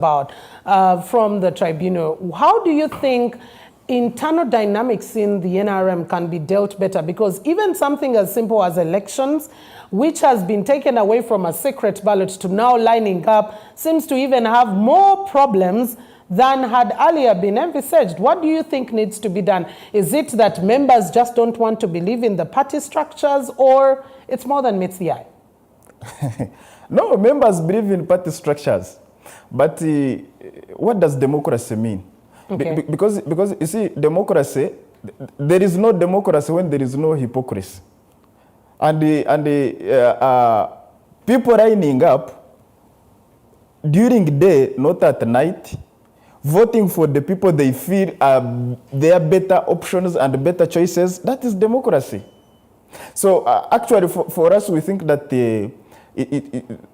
about from the tribunal. How do you think internal dynamics in the NRM can be dealt better? Because even something as simple as elections, which has been taken away from a secret ballot to now lining up, seems to even have more problems than had earlier been envisaged. What do you think needs to be done? Is it that members just don't want to believe in the party structures, or it's more than meets the eye? No, members believe in party structures. But what does democracy mean? Okay. Because you see, democracy, there is no democracy when there is no hypocrisy. And people lining up during the day, not at night, voting for the people they feel are their better options and better choices, that is democracy. So actually for us, we think that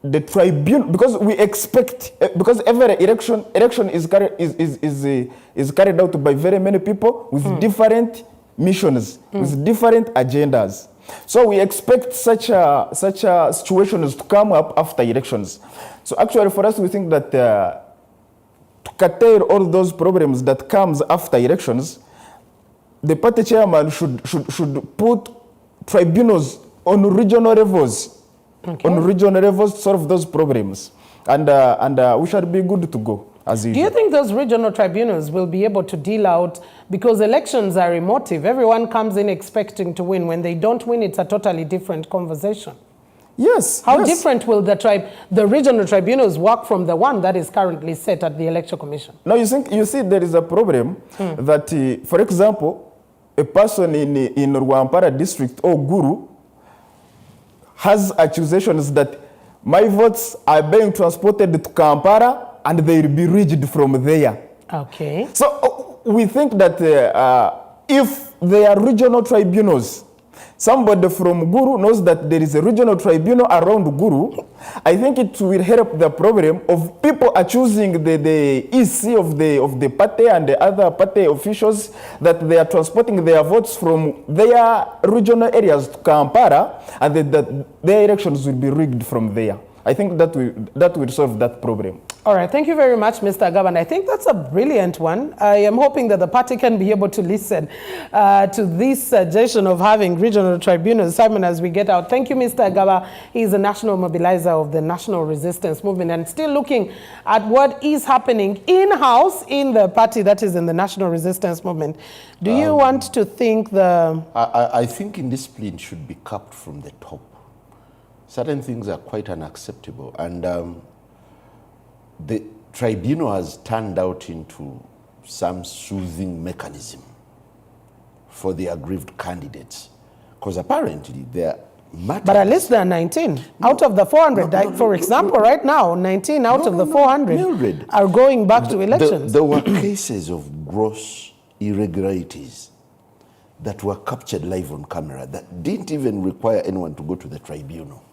the tribunal, because we expect, because every election is carried out by very many people with different missions, with different agendas. So we expect such situations to come up after elections. So actually for us, we think that to curtail all those problems that comes after elections, the party chairman should put tribunals on regional levels. Okay. On regional levels to solve those problems. And we shall be good to go, as usual. Do you think those regional tribunals will be able to deal out, because elections are emotive, everyone comes in expecting to win. When they don't win, it's a totally different conversation. Yes. How different will the regional tribunals work from the one that is currently set at the Electoral Commission? Now, you see there is a problem that, for example, a person in Rwampara district or Guru has accusations that my votes are being transported to Kampala and they will be reached from there. Okay. So we think that if there are regional tribunals, somebody from Guru knows that there is a regional tribunal around Guru, I think it will help the problem of people accusing the EC of the party and the other party officials that they are transporting their votes from their regional areas to Kampala, and that their elections will be rigged from there. I think that will solve that problem. All right, thank you very much, Mr. Gaba. I think that's a brilliant one. I am hoping that the party can be able to listen to this suggestion of having regional tribunals, Simon, as we get out. Thank you, Mr. Gaba. He's a national mobilizer of the National Resistance Movement and still looking at what is happening in-house in the party that is in the National Resistance Movement. Do you want to think I think indiscipline should be capped from the top. Certain things are quite unacceptable, and the tribunal has turned out into some soothing mechanism for the aggrieved candidates, because apparently they're matters. But at least there are 19 out of the 400. For example, right now, 19 out of the 400 are going back to elections. There were cases of gross irregularities that were captured live on camera that didn't even require anyone to go to the tribunal.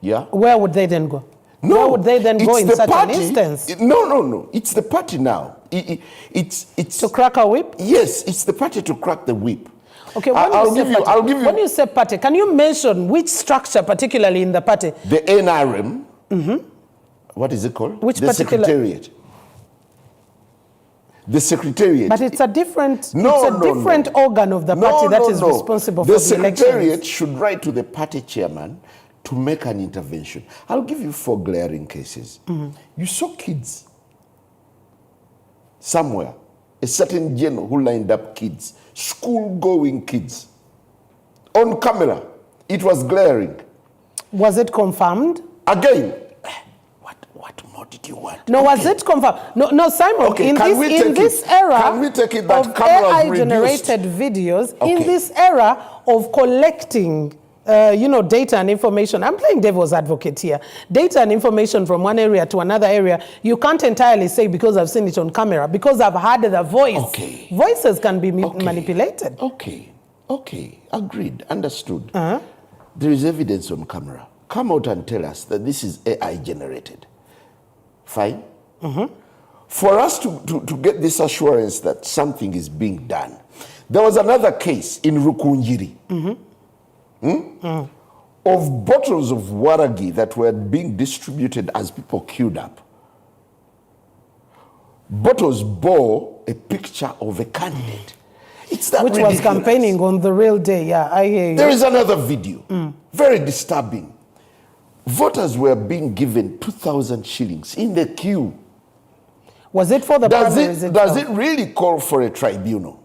Yeah? Where would they then go? No, where would they then go in such party, an instance? No. It's the party now. It's to crack a whip? Yes, it's the party to crack the whip. Okay, when you say party, can you mention which structure, particularly in the party? The NRM. What is it called? Which the Secretariat. The Secretariat. But it's a different, organ of the party that is responsible for the elections. The Secretariat should write to the party chairman to make an intervention. I'll give you 4 glaring cases. You saw kids somewhere, a certain general who lined up kids, school-going kids, on camera. It was glaring. Was it confirmed? Again, what more did you want? No, was it confirmed? No, Simon, okay, in this era of AI-generated videos, in this era of collecting data and information. I'm playing devil's advocate here. Data and information from one area to another area, you can't entirely say because I've seen it on camera, because I've heard the voice. Okay. Voices can be manipulated. Okay, agreed, understood. There is evidence on camera. Come out and tell us that this is AI generated. Fine. For us to get this assurance that something is being done, there was another case in Rukunjiri. Of bottles of waragi that were being distributed as people queued up. bottles bore a picture of a candidate. It's that Which ridiculous. was campaigning on the real day. Yeah, I hear you. There is another video, very disturbing. Voters were being given 2,000 shillings in the queue. Was it for the primaries Does itself? it really call for a tribunal?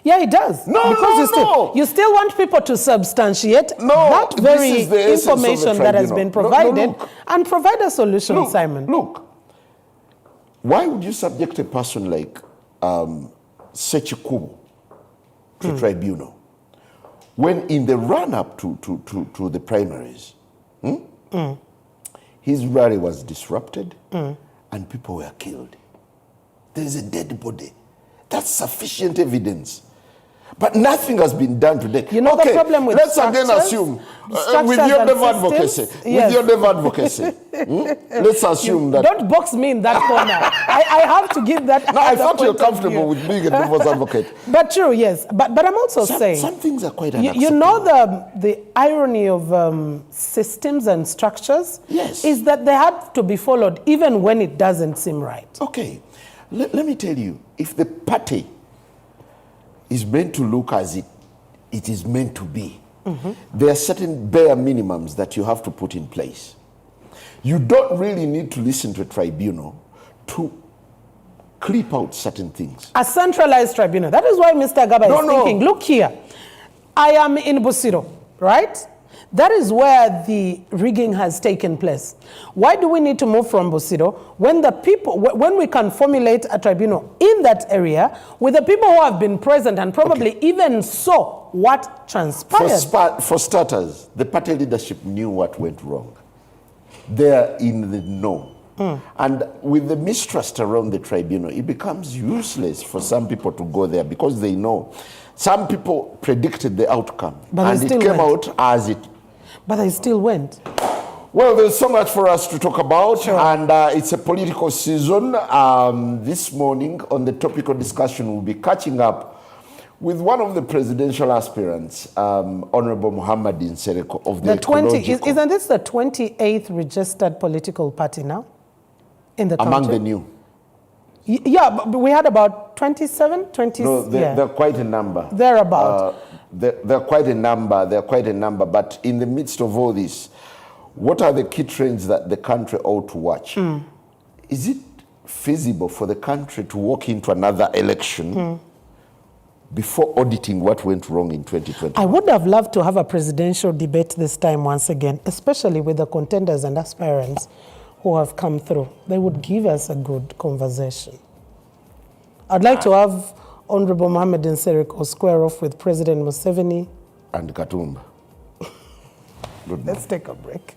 Yeah, it does. No, because no. you still want people to substantiate No, that this very is the essence of a information that has tribunal. been No, no, provided look. and provide a solution, Simon. Look, why would you subject a person like Sechikubo to tribunal when in the run-up to the primaries, his rally was disrupted and people were killed? There is a dead body. That's sufficient evidence. But nothing has been done today. You know the problem with let's again structures? assume, Structures with your and dev advocacy, systems? Yes. with your dev advocacy, let's assume that. Don't box me in that corner. I have to give that. No, I other thought you were point of comfortable view. with being a devil's advocate. But true, yes. But I'm also saying, Some things are quite you unacceptable. know the irony of systems and structures Yes. is that they have to be followed even when it doesn't seem right. Okay, let me tell you, if the party is meant to look as it is meant to be, there are certain bare minimums that you have to put in place. You don't really need to listen to a tribunal to clip out certain things. A centralized tribunal. That is why Mr. Gaba is No. thinking, look here, I am in Busiro, right? That is where the rigging has taken place. Why do we need to move from Busiro when the people, when we can formulate a tribunal in that area with the people who have been present and probably even saw what transpired? For starters, the party leadership knew what went wrong. They're in the know. And with the mistrust around the tribunal, it becomes useless for some people to go there because they know. Some people predicted the outcome, But and they it still came went. out as it. But they still went. Well, there's so much for us to talk about, Sure. and it's a political season. This morning, on the topical discussion, we'll be catching up with one of the presidential aspirants, Honorable Muhammad Nsereko of the Ecological. Isn't this the 28th registered political party now in the among country? the new. Yeah, but we had about 27, 20. No, yeah. they're quite a number. Thereabout. They're quite a number. They're quite a number. But in the midst of all this, what are the key trends that the country ought to watch? Is it feasible for the country to walk into another election before auditing what went wrong in 2020? I would have loved to have a presidential debate this time once again, especially with the contenders and aspirants who have come through. They would give us a good conversation. I'd like to have Honorable Mohamed Nsereko square off with President Museveni. And Katumba. Let's take a break.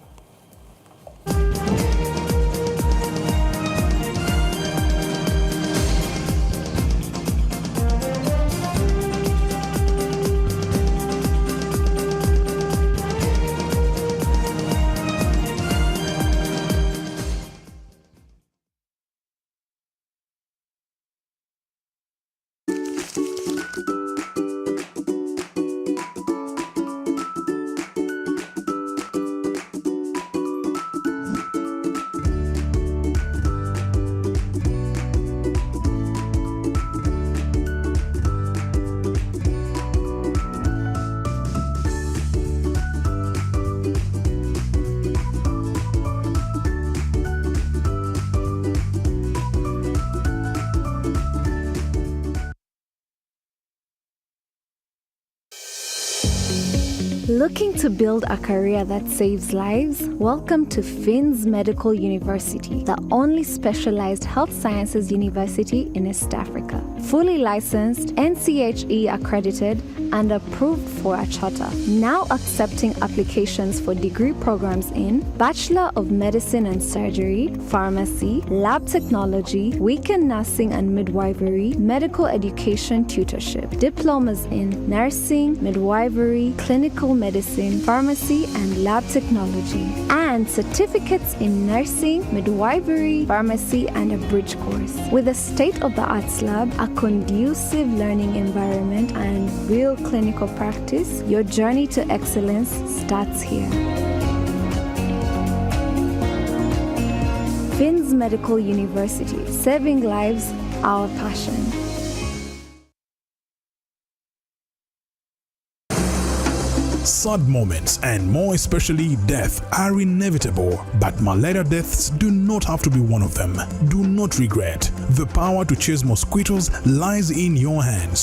Looking to build a career that saves lives? Welcome to Finns Medical University, the only specialized health sciences university in East Africa. Fully licensed, NCHE accredited, and approved for a charter. Now accepting applications for degree programs in Bachelor of Medicine and Surgery, Pharmacy, Lab Technology, Weekend Nursing and Midwifery, Medical Education Tutorship, Diplomas in Nursing, Midwifery, Clinical Medicine, Pharmacy and Lab Technology, and certificates in Nursing, Midwifery, Pharmacy and a bridge course. With a state-of-the-arts lab, a conducive learning environment and real clinical practice, your journey to excellence starts here. Finns Medical University, saving lives, our passion. Sad moments, and more especially death, are inevitable, but malaria deaths do not have to be one of them. Do not regret. The power to chase mosquitoes lies in your hands.